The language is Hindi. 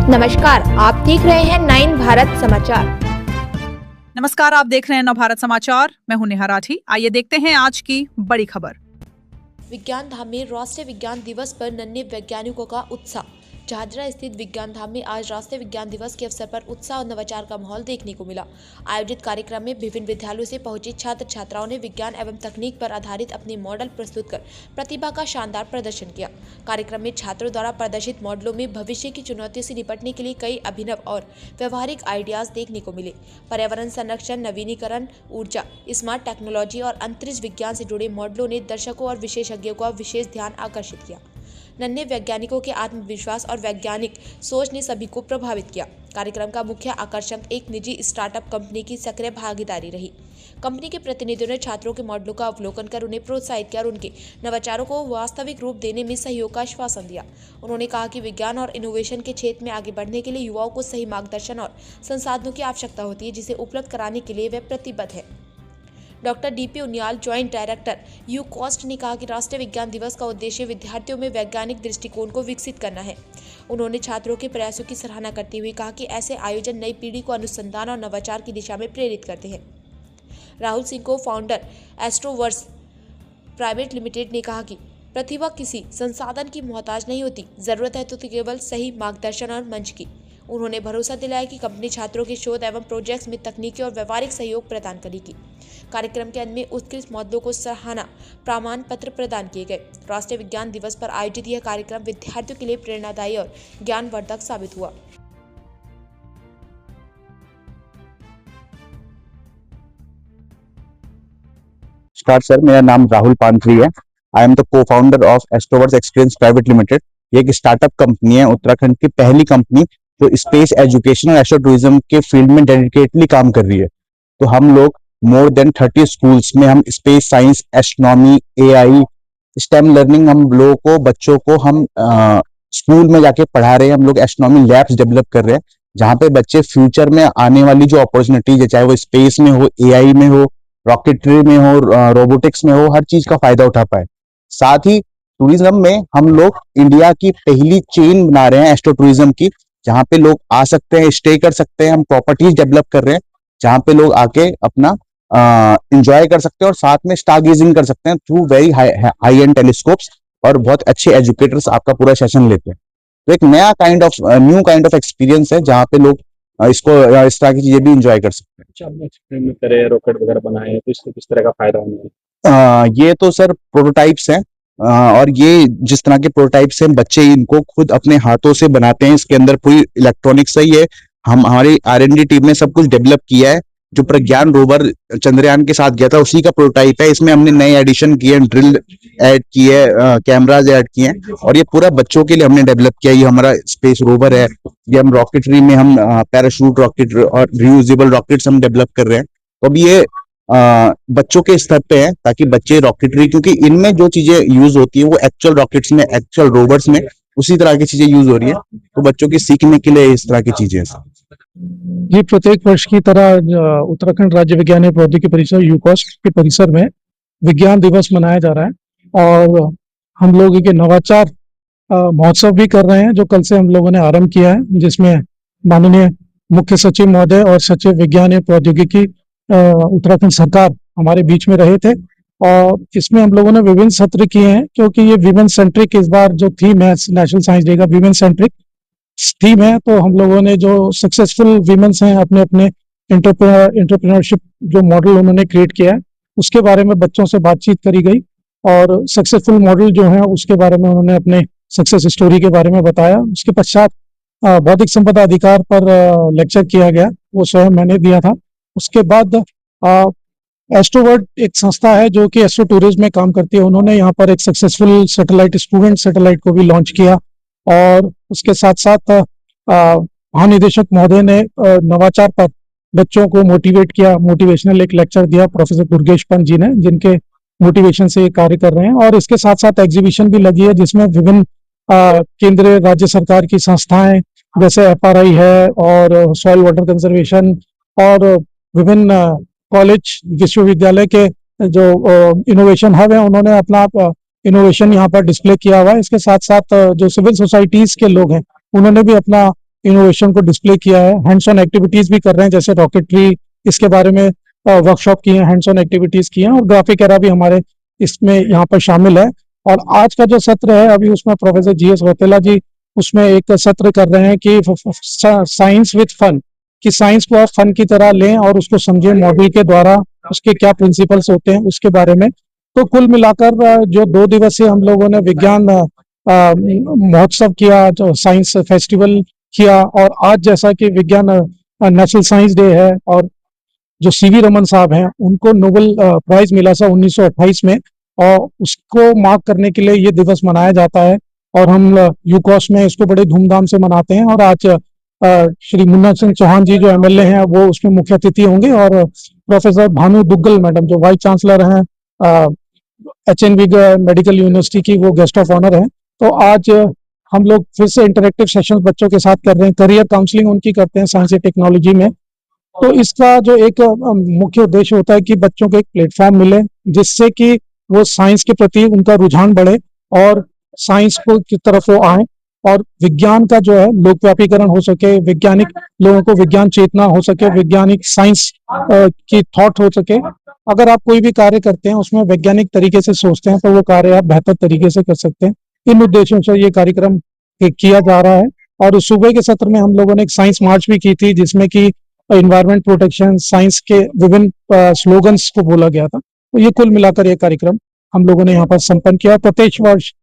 नमस्कार, आप देख रहे हैं 9 भारत समाचार। नमस्कार, आप देख रहे हैं नव भारत समाचार। मैं हूं नेहा राठी। आइए देखते हैं आज की बड़ी खबर। विज्ञान धाम में राष्ट्रीय विज्ञान दिवस पर नन्हे वैज्ञानिकों का उत्साह। झाझरा स्थित विज्ञान धाम में आज राष्ट्रीय विज्ञान दिवस के अवसर पर उत्साह और नवाचार का माहौल देखने को मिला। आयोजित कार्यक्रम में विभिन्न विद्यालयों से पहुंचे छात्र छात्राओं ने विज्ञान एवं तकनीक पर आधारित अपने मॉडल प्रस्तुत कर प्रतिभा का शानदार प्रदर्शन किया। कार्यक्रम में छात्रों द्वारा प्रदर्शित मॉडलों में भविष्य की चुनौतियों से निपटने के लिए कई अभिनव और व्यवहारिक आइडियाज देखने को मिले। पर्यावरण संरक्षण, नवीनीकरण ऊर्जा, स्मार्ट टेक्नोलॉजी और अंतरिक्ष विज्ञान से जुड़े मॉडलों ने दर्शकों और विशेषज्ञों का विशेष ध्यान आकर्षित किया। नन्हे वैज्ञानिकों के आत्मविश्वास और वैज्ञानिक सोच ने सभी को प्रभावित किया। कार्यक्रम का मुख्य आकर्षण एक निजी स्टार्टअप कंपनी की सक्रिय भागीदारी रही। कंपनी के प्रतिनिधियों ने छात्रों के मॉडलों का अवलोकन कर उन्हें प्रोत्साहित किया और उनके नवाचारों को वास्तविक रूप देने में सहयोग का आश्वासन दिया। उन्होंने कहा कि विज्ञान और इनोवेशन के क्षेत्र में आगे बढ़ने के लिए युवाओं को सही मार्गदर्शन और संसाधनों की आवश्यकता होती है, जिसे उपलब्ध कराने के लिए वे प्रतिबद्ध है। Doctor DP Uniyal, joint director UCOST, ने कहा कि राष्ट्रीय विज्ञान दिवस का उद्देश्य विद्यार्थियों में वैज्ञानिक दृष्टिकोण को विकसित करना है। उन्होंने छात्रों के प्रयासों की सराहना करते हुए कहा कि ऐसे आयोजन नई पीढ़ी को अनुसंधान और नवाचार की दिशा में प्रेरित करते हैं। राहुल सिंह को फाउंडर एस्ट्रोवर्स प्राइवेट लिमिटेड ने कहा कि प्रतिभा किसी संसाधन की मोहताज नहीं होती, जरूरत है तो केवल सही मार्गदर्शन और मंच की। उन्होंने भरोसा दिलाया कि कंपनी छात्रों के शोध एवं प्रोजेक्ट्स में तकनीकी और व्यावहारिक सहयोग प्रदान करेगी। कार्यक्रम के अंत में उत्कृष्ट मॉडलों को सराहना प्रमाण पत्र प्रदान किए गए। राष्ट्रीय विज्ञान दिवस पर आयोजित यह कार्यक्रम विद्यार्थियों के लिए प्रेरणादायी और ज्ञानवर्धक साबित हुआ। नमस्कार सर, मेरा नाम राहुल पांथरी है। I am the co-founder of Astroverse experience private limited. ये एक स्टार्टअप कंपनी है, उत्तराखंड की पहली कंपनी जो स्पेस एजुकेशन और एस्ट्रो टूरिज्म के फील्ड में डेडिकेटली काम कर रही है। तो हम लोग मोर देन 30 स्कूल्स में हम space science, astronomy, AI, stem learning हम लोगों को, बच्चों को हम स्कूल में जाके पढ़ा रहे हैं। हम लोग एस्ट्रोनॉमी लैब्स डेवलप कर रहे हैं, जहाँ पे बच्चे फ्यूचर में आने वाली जो अपॉर्चुनिटीज है, चाहे वो स्पेस में हो, एआई में हो, रॉकेटरी में हो, रोबोटिक्स में हो, हर चीज का फायदा उठा पाए। साथ ही टूरिज्म में हम लोग इंडिया की पहली चेन बना रहे हैं एस्ट्रो टूरिज्म की, जहाँ पे लोग आ सकते हैं, स्टे कर सकते हैं। हम प्रॉपर्टीज डेवलप कर रहे हैं जहाँ पे लोग आके अपना एंजॉय कर सकते हैं और साथ में स्टार गेजिंग कर सकते हैं through very high and telescopes, और बहुत अच्छे एजुकेटर्स आपका पूरा सेशन लेते हैं। तो एक नया न्यू काइंड ऑफ एक्सपीरियंस है जहाँ पे लोग इसको इस तरह की चीजें भी एंजॉय कर सकते हैं। रॉकेट वगैरह बनाए तो इससे किस तरह का फायदा होना है? ये तो सर प्रोटोटाइप्स हैं, और ये जिस तरह के प्रोटोटाइप्स हैं बच्चे इनको खुद अपने हाथों से बनाते हैं। इसके अंदर पूरी इलेक्ट्रॉनिक्स ही है। हमारी R&D टीम ने सब कुछ डेवलप किया है। जो प्रज्ञान रोवर चंद्रयान के साथ गया था उसी का प्रोटोटाइप है। इसमें हमने नए एडिशन किए, ड्रिल ऐड किए, कैमराज ऐड किए हैं, और ये पूरा बच्चों के लिए हमने डेवलप किया। ये हमारा स्पेस रोवर है। ये हम रॉकेटरी में हम पैराशूट रॉकेट और रियूजेबल रॉकेट्स हम डेवलप कर रहे हैं। तो अब ये बच्चों के स्तर पे है, ताकि बच्चे रॉकेटरी, क्योंकि इनमें जो चीजें यूज होती है वो एक्चुअल रॉकेट्स में, एक्चुअल रोवर्स में उसी तरह की चीजें यूज हो रही है। तो बच्चों की सीखने के लिए इस तरह की चीजें जी, प्रत्येक वर्ष की तरह उत्तराखंड राज्य विज्ञान एवं प्रौद्योगिकी परिषद यूकॉस्ट के परिसर में विज्ञान दिवस मनाया जा रहा है, और हम लोग एक नवाचार महोत्सव भी कर रहे हैं जो कल से हम लोगों ने आरंभ किया है, जिसमें माननीय मुख्य सचिव महोदय और सचिव विज्ञान एवं प्रौद्योगिकी उत्तराखंड सरकार हमारे बीच में रहे थे। और इसमें हम लोगों ने विभिन्न सत्र किए हैं, क्योंकि ये विमेन सेंट्रिक इस बार जो थीम है नेशनल साइंस डे का विमेन सेंट्रिक थीम है। तो हम लोगों ने जो सक्सेसफुल वीमेंस हैं, अपने अपने एंटरप्रेन्योरशिप जो मॉडल उन्होंने क्रिएट किया है उसके बारे में बच्चों से बातचीत करी गई, और सक्सेसफुल मॉडल जो है उसके बारे में उन्होंने अपने सक्सेस स्टोरी के बारे में बताया। उसके पश्चात बौद्धिक संपदा अधिकार पर लेक्चर किया गया, वो स्वयं मैंने दिया था। उसके बाद एस्ट्रोवर्ट एक संस्था है जो कि एस्ट्रो टूरिज्म में काम करती है। उन्होंने यहाँ पर एक सक्सेसफुल सैटेलाइट, स्टूडेंट सैटेलाइट को भी लॉन्च किया, और उसके साथ साथ महानिदेशक महोदय ने नवाचार पर बच्चों को मोटिवेट किया। मोटिवेशनल एक लेक्चर दिया प्रोफेसर दुर्गेश पंत जी ने, जिनके मोटिवेशन से ये कार्य कर रहे हैं। और इसके साथ साथ एग्जीबिशन भी लगी है, जिसमें विभिन्न केंद्रीय राज्य सरकार की संस्थाएं जैसे FRI है, और सॉइल वाटर कंजर्वेशन, और विभिन्न कॉलेज विश्वविद्यालय के जो इनोवेशन हब है उन्होंने अपना इनोवेशन यहाँ पर डिस्प्ले किया हुआ है। इसके साथ साथ जो सिविल सोसाइटीज के लोग हैं उन्होंने भी अपना इनोवेशन को डिस्प्ले किया है। हैंड्स ऑन एक्टिविटीज भी कर रहे हैं, जैसे रॉकेटरी, इसके बारे में वर्कशॉप किए हैं, हैंड्स ऑन एक्टिविटीज किए हैं, और ग्राफिक एरा भी हमारे इसमें यहाँ पर शामिल है। और आज का जो सत्र है, अभी उसमें प्रोफेसर GS वतेला जी उसमें एक सत्र कर रहे हैं कि साइंस विद फन, कि साइंस को आप फन की तरह लें और उसको समझें मॉडल के द्वारा, उसके क्या प्रिंसिपल्स होते हैं उसके बारे में। तो कुल मिलाकर जो 2 दिवसीय हम लोगों ने विज्ञान महोत्सव किया, जो साइंस फेस्टिवल किया, और आज जैसा कि विज्ञान नेशनल साइंस डे है, और जो CV रमन साहब हैं उनको नोबेल प्राइज मिला था 1928 में, और उसको मार्क करने के लिए ये दिवस मनाया जाता है। और हम यूकॉस में इसको बड़े धूमधाम से मनाते हैं। और आज श्री मुन्ना सिंह चौहान जी जो MLA हैं वो उसमें मुख्य अतिथि होंगे, और प्रोफेसर भानु दुग्गल मैडम जो वाइस चांसलर हैं HNV मेडिकल यूनिवर्सिटी की, वो गेस्ट ऑफ ऑनर हैं। तो आज हम लोग फिर से इंटरेक्टिव सेशन बच्चों के साथ कर रहे हैं, करियर काउंसलिंग उनकी करते हैं साइंस एंड टेक्नोलॉजी में। तो इसका जो एक मुख्य उद्देश्य होता है कि बच्चों को एक प्लेटफॉर्म मिले जिससे कि वो साइंस के प्रति उनका रुझान बढ़े और साइंस को की तरफ वो आए, और विज्ञान का जो है लोकव्यापीकरण हो सके, वैज्ञानिक लोगों को विज्ञान चेतना हो सके, वैज्ञानिक साइंस की थॉट हो सके। अगर आप कोई भी कार्य करते हैं उसमें वैज्ञानिक तरीके से सोचते हैं तो वो कार्य आप बेहतर तरीके से कर सकते हैं। इन उद्देश्यों से ये कार्यक्रम किया जा रहा है। और सुबह के सत्र में हम लोगों ने एक साइंस मार्च भी की थी, जिसमें कि एनवायरमेंट प्रोटेक्शन, साइंस के विभिन्न स्लोगन्स को बोला गया था। तो ये कुल मिलाकर ये कार्यक्रम हम लोगों ने यहाँ पर संपन्न किया। प्रत्येक वर्ष